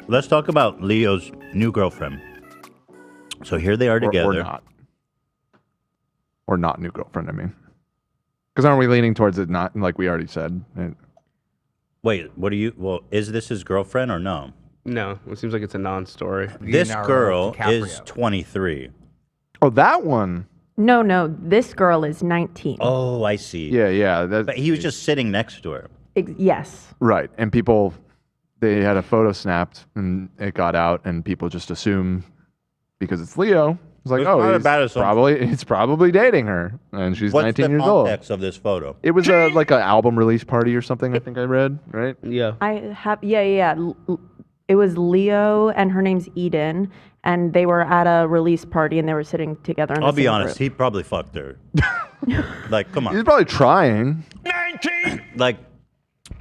Let's talk about Leo's new girlfriend. So here they are together. Or not new girlfriend, I mean. Because aren't we leaning towards it not, like we already said? Wait, what do you... Well, is this his girlfriend or no? No, it seems like it's a non-story. This Leonardo girl DiCaprio. is 23. Oh, that one. No, this girl is 19. Oh, I see. Yeah. But he was just sitting next to her. Yes. Right. And people, they had a photo snapped and it got out and people just assume because it's Leo. It's like, It's not a bad assumption. he's probably dating her. And she's What's 19 the years old. context of this photo? It was like an album release party or something, I think I read, right? Yeah. It was Leo and her name's Eden, and they were at a release party and they were sitting together. In I'll the be same honest, group. he probably fucked her. Like, come He's on. probably trying. Like,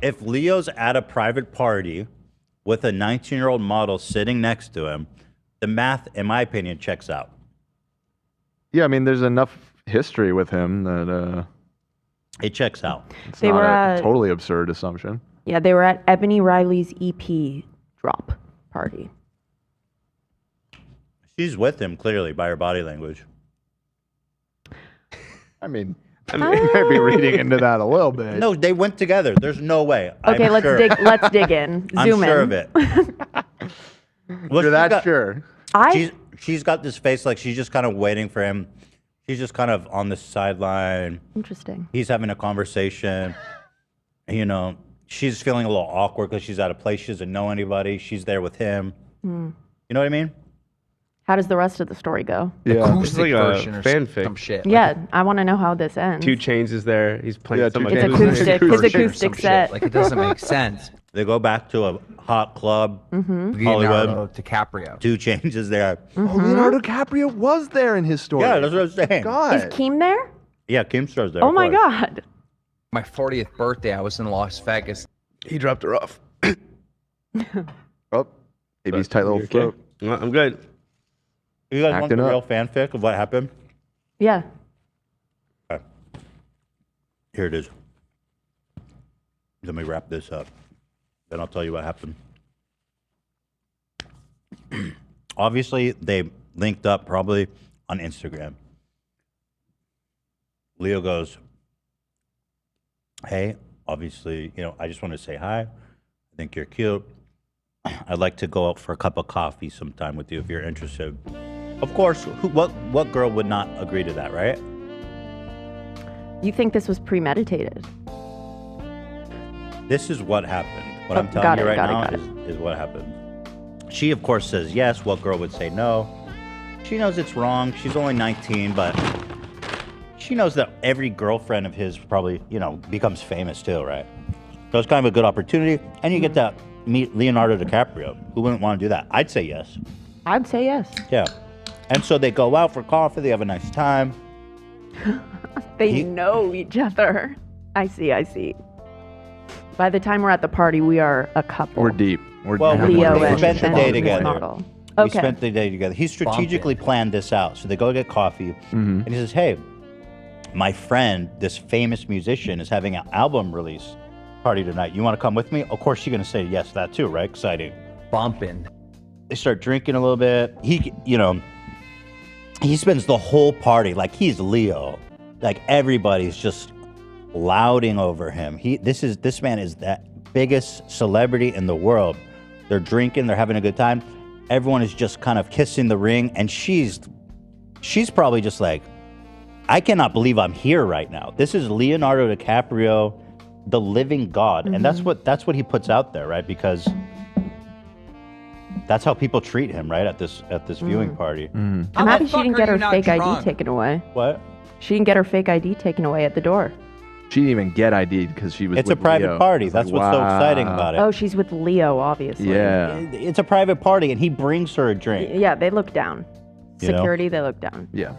if Leo's at a private party with a 19-year-old model sitting next to him, the math, in my opinion, checks out. Yeah, I mean, there's enough history with him that It checks out. it's They not were a at- totally absurd assumption. Yeah, they were at Ebony Riley's EP drop party. She's with him, clearly, by her body language. I mean, you might be reading into that a little bit. No, they went together. There's no way. Okay, I'm sure. let's dig in. I'm Zoom sure in. of it. Well, You're that sure. She's got this face like she's just kind of waiting for him. She's just kind of on the sideline. Interesting. He's having a conversation. You know, she's feeling a little awkward because she's at a place she doesn't know anybody. She's there with him. You know what I mean? How does the rest of the story go? Yeah. It's like a version or fanfic. some shit. Yeah, I want to know how this ends. 2 Chainz is there. He's playing Yeah, some 2 It's Chainz. acoustic. His Version or acoustic some set. shit. Like it doesn't make sense. They go back to a hot club. Leonardo DiCaprio. 2 Chainz there. Oh, Leonardo DiCaprio was there in his story. Yeah, that's what I'm saying. God. Is Keem there? Yeah, Keemstar's there. Oh of my course. God. My 40th birthday, I was in Las Vegas. He dropped her off. Oh, AB's tight little You okay? throat. No, I'm good. You guys want the Acting real up. fanfic of what happened? Yeah. Okay. Here it is. Let me wrap this up. Then I'll tell you what happened. Obviously, they linked up probably on Instagram. Leo goes, hey, obviously, I just want to say hi. I think you're cute. I'd like to go out for a cup of coffee sometime with you if you're interested. Of course, what girl would not agree to that, right? You think this was premeditated? This is what happened. What I'm telling got you it, right got it, now got is what happened. She, of course, says yes. What girl would say no? She knows it's wrong. She's only 19, but she knows that every girlfriend of his probably, becomes famous too, right? So it's kind of a good opportunity. And you get to meet Leonardo DiCaprio. Who wouldn't want to do that? I'd say yes. I'd say yes. Yeah. And so they go out for coffee. They have a nice time. They know each other. I see. By the time we're at the party, we are a couple. We're deep. We're Well, deep. Leo we and spent the day his together. model. We Okay. spent the day together. He strategically planned this out. So they go get coffee, and he says, hey, my friend, this famous musician, is having an album release party tonight. You want to come with me? Of course, she's going to say yes to that too, right? Exciting. Bumping. They start drinking a little bit. He spends the whole party like he's Leo. Like everybody's just lauding over him. This man is that biggest celebrity in the world. They're drinking, they're having a good time. Everyone is just kind of kissing the ring, and she's probably just like, I cannot believe I'm here right now. This is Leonardo DiCaprio, the living god. And that's what he puts out there, right? Because that's how people treat him, right? At this viewing party. I'm How happy the she fuck didn't are get you her not fake ID drunk? taken away. What? She didn't get her fake ID taken away at the door. She didn't even get ID'd because she was It's a with private Leo. party. It's That's like, what's so wow. exciting about it. Oh, she's with Leo, obviously. Yeah. It's a private party, and he brings her a drink. Yeah, they look down. You know? Security, they look down. Yeah.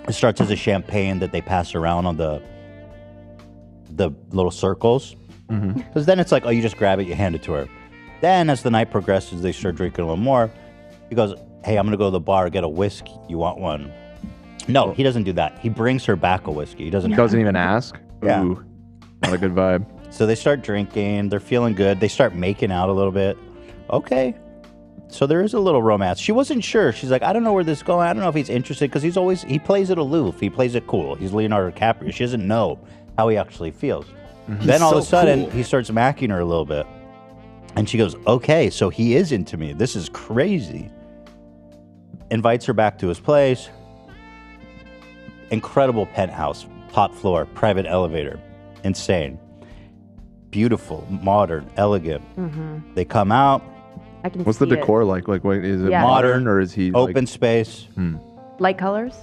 It starts as a champagne that they pass around on the little circles. Because then it's like, oh, you just grab it, you hand it to her. Then as the night progresses, they start drinking a little more. He goes, hey, I'm going to go to the bar, get a whiskey. You want one? No, he doesn't do that. He brings her back a whiskey. He doesn't. Doesn't even ask. Yeah. Ooh, not a good vibe. So they start drinking. They're feeling good. They start making out a little bit. okay. So there is a little romance. She wasn't sure. She's like, I don't know where this is going. I don't know if he's interested because he plays it aloof. He plays it cool. He's Leonardo DiCaprio. She doesn't know how he actually feels. Then all of a sudden, he starts macking her a little bit. And she goes, okay, so he is into me. This is crazy. Invites her back to his place. Incredible penthouse, top floor, private elevator. Insane. Beautiful, modern, elegant. They come out. I can What's see the decor like? Like, wait, is it Yeah. modern or is he Open like, space. Light colors?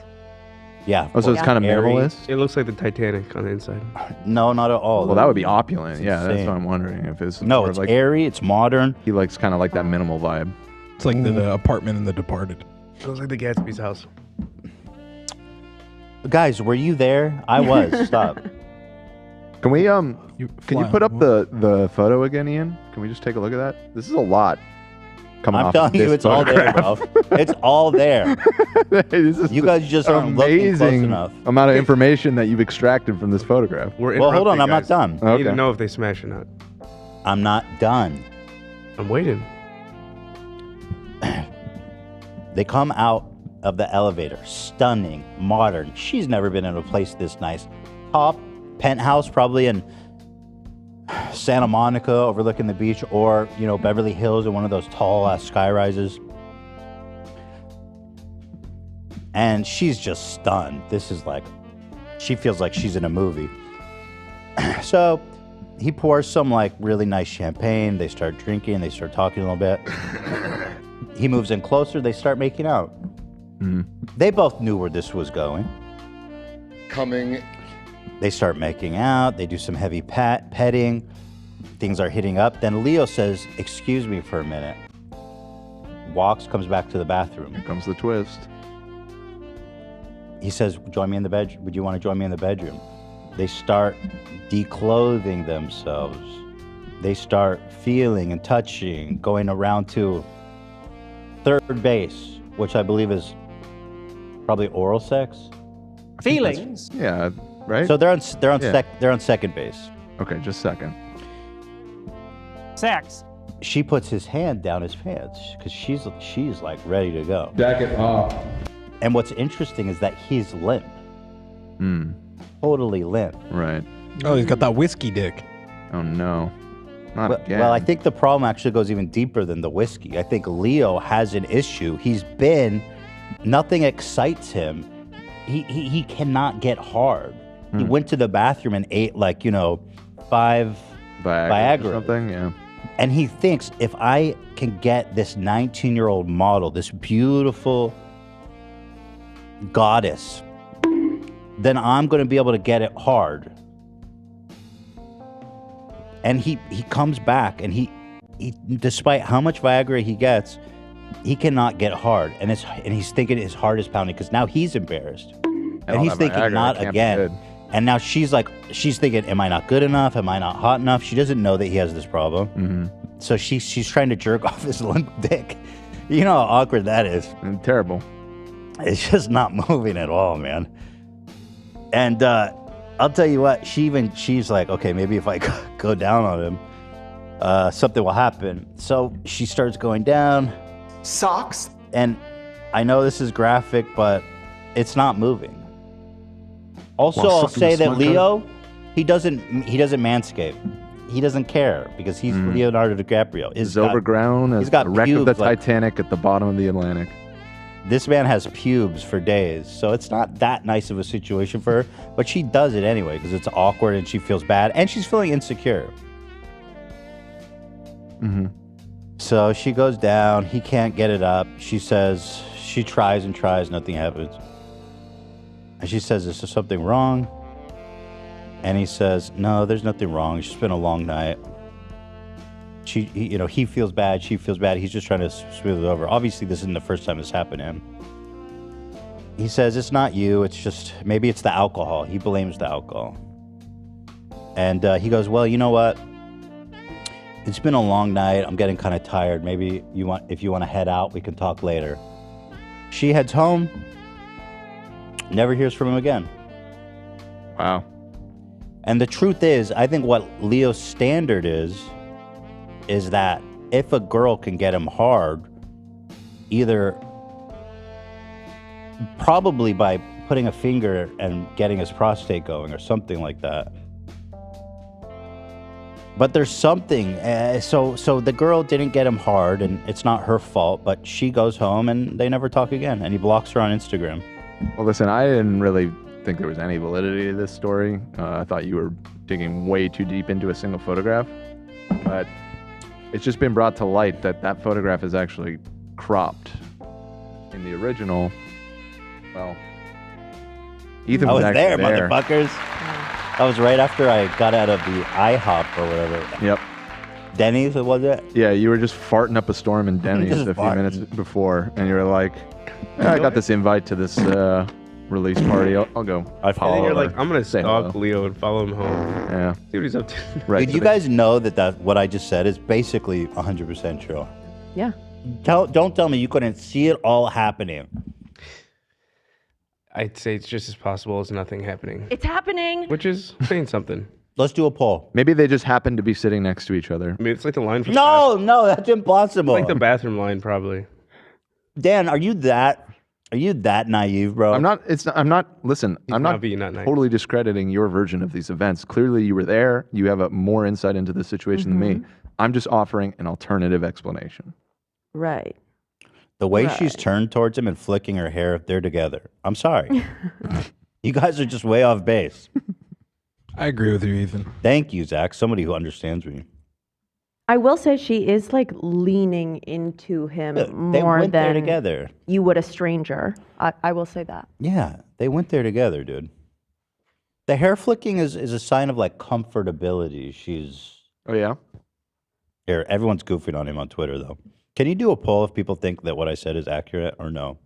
Yeah. Oh, so it's Yeah. kind of Airy. minimalist? It looks like the Titanic on the inside. No, not at all. Well, that would be opulent. It's Yeah, that's insane. what I'm wondering. If it's No, more it's like airy. It's modern. he likes kind of like that minimal vibe. It's like the apartment in The Departed. It looks like the Gatsby's house. Guys, were you there? I was. Stop. Can we You can you fly- put up the photo again, Ian? Can we just take a look at that? This is a lot. Coming I'm off telling this you, it's all there, bro. It's all there. This is You guys just aren't looking close amazing enough. amount of information that you've extracted from this photograph. We're Well, hold on. interrupting, I'm not guys. done. I need to Okay. know if they smash or not. I'm not done. I'm waiting. They come out of the elevator. Stunning, modern. She's never been in a place this nice. Top penthouse, probably in Santa Monica overlooking the beach, or, Beverly Hills in one of those tall sky rises. And she's just stunned. This is like, she feels like she's in a movie. So he pours some like really nice champagne. They start drinking. They start talking a little bit. He moves in closer. They start making out. They both knew where this was going. They start making out. They do some heavy petting. Things are heating up. Then Leo says, excuse me for a minute. Walks, comes back to the bathroom. Here comes the twist. He says, join me in the bedroom. Would you want to join me in the bedroom? They start declothing themselves. They start feeling and touching, going around to third base, which I believe is probably oral sex. Feelings? Yeah, right? So they're on Yeah. they're on second base. Okay, just a second. Sex. She puts his hand down his pants because she's like ready to go. Jacket off. And what's interesting is that he's limp, Hmm. totally limp. Right. Oh, he's got that whiskey dick. Oh no. Not again. Well, I think the problem actually goes even deeper than the whiskey. I think Leo has an issue. Nothing excites him. He cannot get hard. He went to the bathroom and ate 5 Viagra or something. Yeah. And he thinks, if I can get this 19-year-old model, this beautiful goddess, then I'm going to be able to get it hard. And he comes back, and he despite how much Viagra he gets, he cannot get hard. And he's thinking his heart is pounding because now he's embarrassed. And he's thinking, not again. And now she's thinking, am I not good enough? Am I not hot enough? She doesn't know that he has this problem. Mm-hmm. So she's trying to jerk off his limp dick. You know how awkward that is. And terrible. It's just not moving at all, man. And I'll tell you what, she's like, okay, maybe if I go down on him, something will happen. So she starts going down. Socks. And I know this is graphic, but it's not moving. Also, While I'll sucking say the that smut Leo, he doesn't manscape. He doesn't care because he's Leonardo DiCaprio. He's overgrown as he's got the wreck of the pubes, like- Titanic at the bottom of the Atlantic. This man has pubes for days, so it's not that nice of a situation for her, but she does it anyway because it's awkward and she feels bad and she's feeling insecure. Mm-hmm. So she goes down. He can't get it up. She says, she tries and tries, nothing happens. And she says, is there something wrong? And he says, no, there's nothing wrong. It's just been a long night. He feels bad. She feels bad. He's just trying to smooth it over. Obviously, this isn't the first time this happened to him. He says, it's not you. It's just, maybe it's the alcohol. He blames the alcohol. And he goes, well, you know what? It's been a long night. I'm getting kind of tired. Maybe if you want to head out, we can talk later. She heads home. Never hears from him again. Wow. And the truth is, I think what Leo's standard is that if a girl can get him hard, either probably by putting a finger and getting his prostate going or something like that. But there's something. So the girl didn't get him hard, and it's not her fault. But she goes home, and they never talk again. And he blocks her on Instagram. Well, listen, I didn't really think there was any validity to this story. I thought you were digging way too deep into a single photograph. But it's just been brought to light that that photograph is actually cropped. In the original, well, Ethan I was was actually there, motherfuckers. That was right after I got out of the IHOP or whatever. Yep. Denny's, was it? Yeah, you were just farting up a storm in Denny's Just a few farting. minutes before, and you were like, I got this invite to this release party. I'll go. I And follow then you're her. like, I'm gonna Say stalk hello. Leo and follow him home. Yeah. See what he's up to. Right. Dude, you guys know that what I just said is basically 100% true. Yeah. Don't tell me you couldn't see it all happening. I'd say it's just as possible as nothing happening, It's happening. which is saying something. Let's do a poll. Maybe they just happened to be sitting next to each other. I mean, it's like the line for No, that's impossible. like the bathroom line, probably. Dan, are you that naive, bro? I'm not. Listen, I'm not Navi, not nice. totally discrediting your version of these events. Clearly, you were there. You have a more insight into the situation than me. I'm just offering an alternative explanation. Right. The way Right. she's turned towards him and flicking her hair, they're together. I'm sorry. You guys are just way off base. I agree with you, Ethan. Thank you, Zach. Somebody who understands me. I will say she is like leaning into him They more went there than together. you would a stranger. I will say that. Yeah, they went there together, dude. The hair flicking is a sign of like comfortability. She's Oh yeah. here. Everyone's goofing on him on Twitter, though. Can you do a poll if people think that what I said is accurate or no?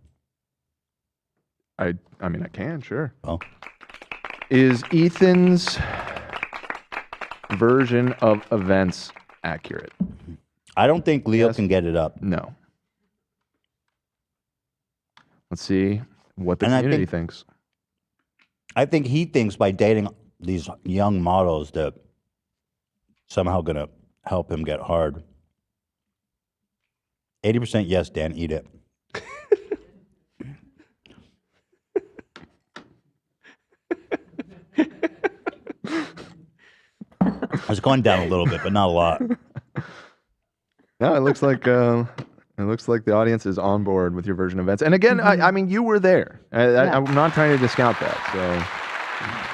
I mean, I can sure. Oh. Is Ethan's version of events accurate? I don't think Leo Yes. can get it up. No. Let's see what the And I community think- thinks. I think he thinks by dating these young models that somehow going to help him get hard. 80% yes, Dan, eat it. I was going down a little bit, but not a lot. No, it looks like the audience is on board with your version of events. And again, I mean, you were there. I'm not trying to discount that.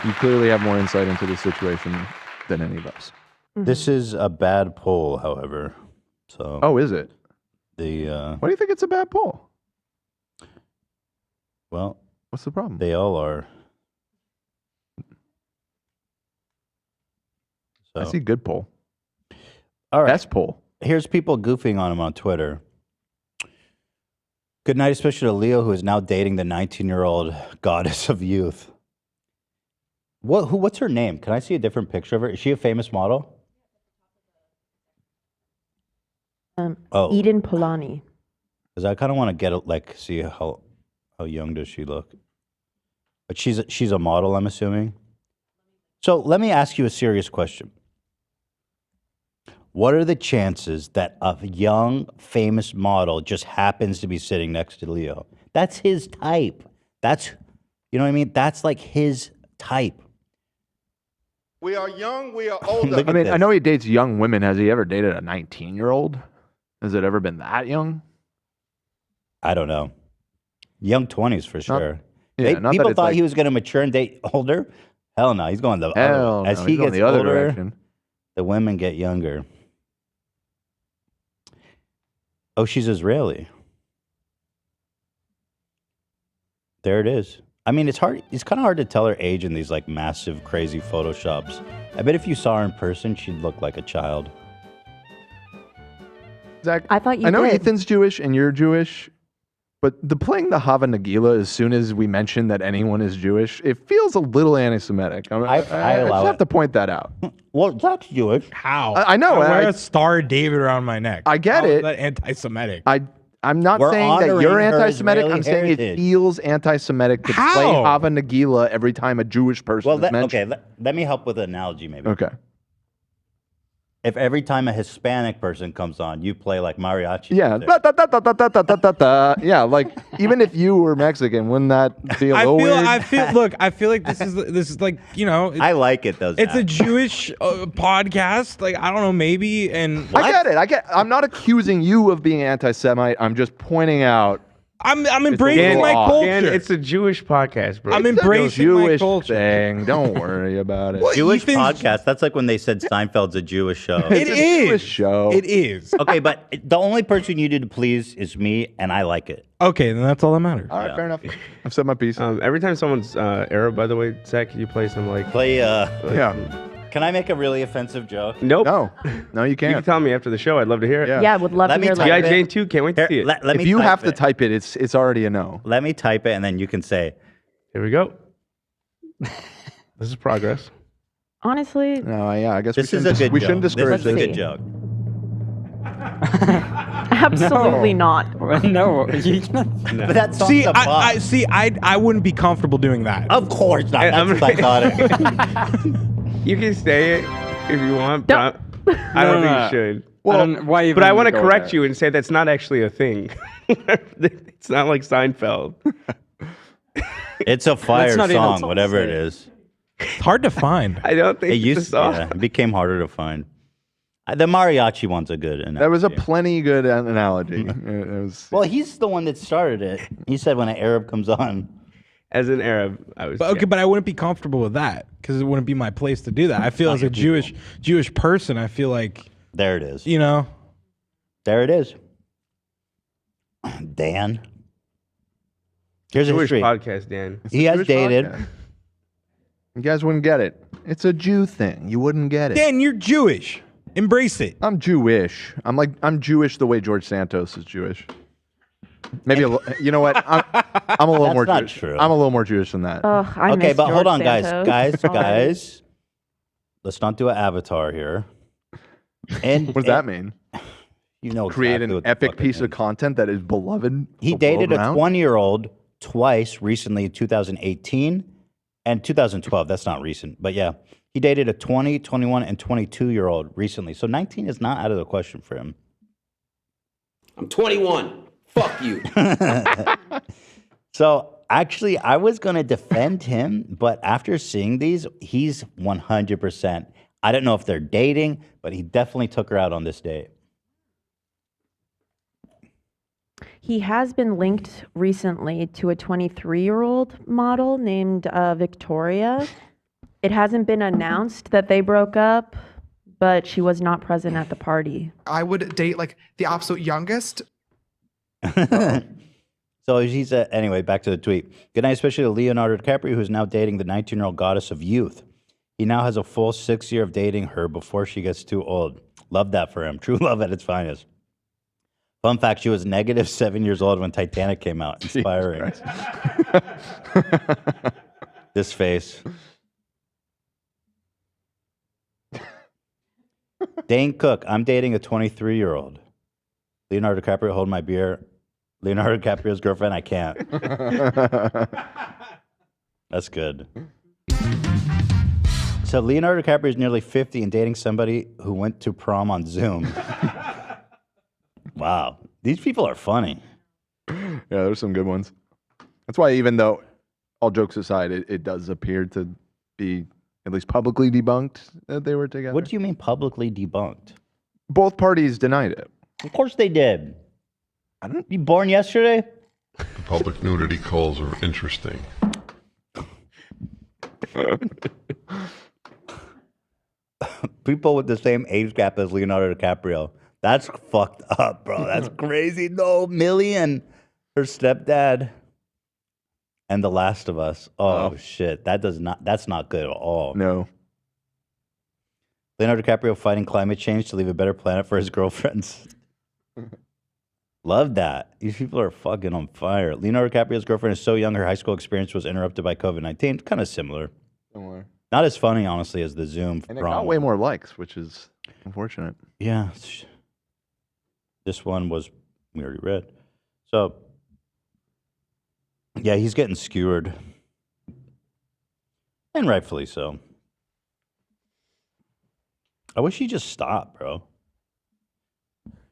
So you clearly have more insight into the situation than any of us. This is a bad poll, however. So Oh, is it? the Why do you think it's a bad poll? well, What's the problem? they all are. So I see good poll. all right. Best poll. Here's people goofing on him on Twitter. Good night, especially to Leo, who is now dating the 19-year-old goddess of youth. What's her name? Can I see a different picture of her? Is she a famous model? Oh, Eden Polani. because I kind of want to get see how young does she look? But she's a model, I'm assuming. So let me ask you a serious question. What are the chances that a young, famous model just happens to be sitting next to Leo? That's his type. You know what I mean? That's like his type. We are young, we are older. Look I at mean, this. I know he dates young women. Has he ever dated a 19-year-old? Has it ever been that young? I don't know. Young 20s for sure. Yeah, not that People it's thought like- he was going to mature and date older. Hell no, he's going the other. Hell As no, he he's going gets the other older, direction. the women get younger. Oh, she's Israeli. There it is. I mean, it's hard. It's kind of hard to tell her age in these like massive, crazy photoshops. I bet if you saw her in person, she'd look like a child. Zach, I thought you I know did. Ethan's Jewish and you're Jewish, but playing the Hava Nagila as soon as we mention that anyone is Jewish, it feels a little anti-Semitic. I I just allow have it. to point that out. Well, that's Jewish. How? I know, I wear I- a Star of David around my neck. I get How is it. that anti-Semitic? I'm not We're saying that honoring you're her anti-Semitic. I'm Israeli saying it heritage. feels anti-Semitic to play How? Hava Nagila every time a Jewish person Well, is mentioned. okay. Let me help with an analogy, maybe. Okay. If every time a Hispanic person comes on, you play like mariachi. Yeah, music. da, da, da, da, da, da, da, da, da. Yeah, like even if you were Mexican, wouldn't that be a little weird? I feel like this is like, you know, I like it though. it's a Zach. Jewish podcast. Like, I don't know, maybe. And I get it. I'm not accusing you of being anti-Semite. I'm just pointing out. I'm embracing little my off. culture. Dan, it's a Jewish podcast, bro. I'm It's a embracing Jewish my culture. thing. Don't worry about it. Jewish Ethan's- podcast. That's like when they said Seinfeld's a Jewish show. It It's a is. Jewish show. It is. Okay, but the only person you need to please is me, and I like it. Okay, then that's all that matters. All right, Yeah. fair enough. I've said my piece. Every time someone's Arab, by the way, Zach, can you play some like? Play. Yeah. Can I make a really offensive joke? Nope. No, you You can can't. tell me after the show. I'd love to hear it. Yeah. Yeah, I would love Let to me hear type Yeah, that. it. Jane too. Can't wait to Here, see it. let If me you type have to it. type it, it's already a no. Let me type it, and then you can say. Here we go. This is progress. Honestly, No, yeah, I guess This we is shouldn't, a good we joke. shouldn't This discourage is a Let's good see. joke. absolutely not. No, you can't. But that song's See, a bop. I wouldn't be comfortable doing that. Of course not. I'm That's psychotic. You can say it if you want, but I don't think you should. Well, why even But I want to go correct there? you and say that's not actually a thing. It's not like Seinfeld. It's a fire not even song, song whatever say it it. is. It's hard to find. I don't think It it's used, a song. yeah, it became harder to find. The mariachi one's a good analogy. That was a plenty good analogy. It was. Well, he's the one that started it. He said when an Arab comes on. As an Arab, I was. But okay, but I wouldn't be comfortable with that because it wouldn't be my place to do that. I feel as a Jewish person, I feel like, There it is. you know, There it is. Dan. Here's a Jewish history. podcast, Dan. He has Jewish dated. podcast. You guys wouldn't get it. It's a Jew thing. You wouldn't get it. Dan, you're Jewish. Embrace it. I'm Jewish. I'm Jewish the way George Santos is Jewish. Maybe you know what? I'm a little That's more not Jewish. true. I'm a little more Jewish than that. Ugh, I Okay, miss but hold George on, guys. Santos already. Guys. Let's not do an avatar here. And What does that mean? You know, Create exactly an what the epic fuck it piece of means. content that is beloved. He the dated world a around? 20-year-old twice recently in 2018 and 2012. That's not recent, but yeah. He dated a 20, 21, and 22-year-old recently. So 19 is not out of the question for him. I'm 21. Fuck you. So actually, I was going to defend him, but after seeing these, he's 100%. I don't know if they're dating, but he definitely took her out on this date. He has been linked recently to a 23-year-old model named Victoria. It hasn't been announced that they broke up, but she was not present at the party. I would date like the absolute youngest. So he's anyway, back to the tweet. Good night, especially to Leonardo Dicaprio, who's now dating the 19-year-old goddess of youth. He now has a full 6 year of dating her before she gets too old. Love that for him. True love at its finest. Fun fact, she was negative 7 years old when Titanic came out. Inspiring. This face. Dane Cook, I'm dating a 23-year-old. Leonardo DiCaprio, hold my beer. Leonardo DiCaprio's girlfriend, I can't. That's good. So Leonardo DiCaprio is nearly 50 and dating somebody who went to prom on Zoom. Wow. These people are funny. Yeah, there's some good ones. That's why, even though, all jokes aside, it does appear to be at least publicly debunked that they were together. What do you mean publicly debunked? Both parties denied it. Of course they did. I don't. You born yesterday? Public nudity calls are interesting. People with the same age gap as Leonardo DiCaprio. That's fucked up, bro. That's crazy. No, Million, her stepdad, and The Last of Us. Oh, shit. That's not good at all. No. Leonardo DiCaprio fighting climate change to leave a better planet for his girlfriends. Love that. These people are fucking on fire. Leonardo DiCaprio's girlfriend is so young, her high school experience was interrupted by COVID-19. Kind of similar. Similar. Not as funny, honestly, as the Zoom And it prom. got way more likes, which is unfortunate. Yeah. This one was, we already read. So, yeah, he's getting skewered. And rightfully so. I wish he just stopped, bro.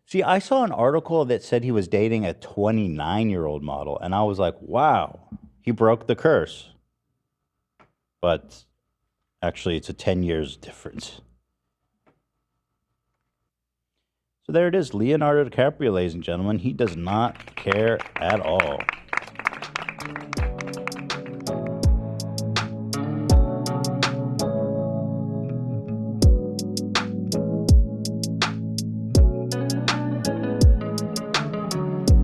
See, I saw an article that said he was dating a 29-year-old model, and I was like, wow, he broke the curse. But actually, it's a 10 years difference. So there it is, Leonardo DiCaprio, ladies and gentlemen. He does not care at all.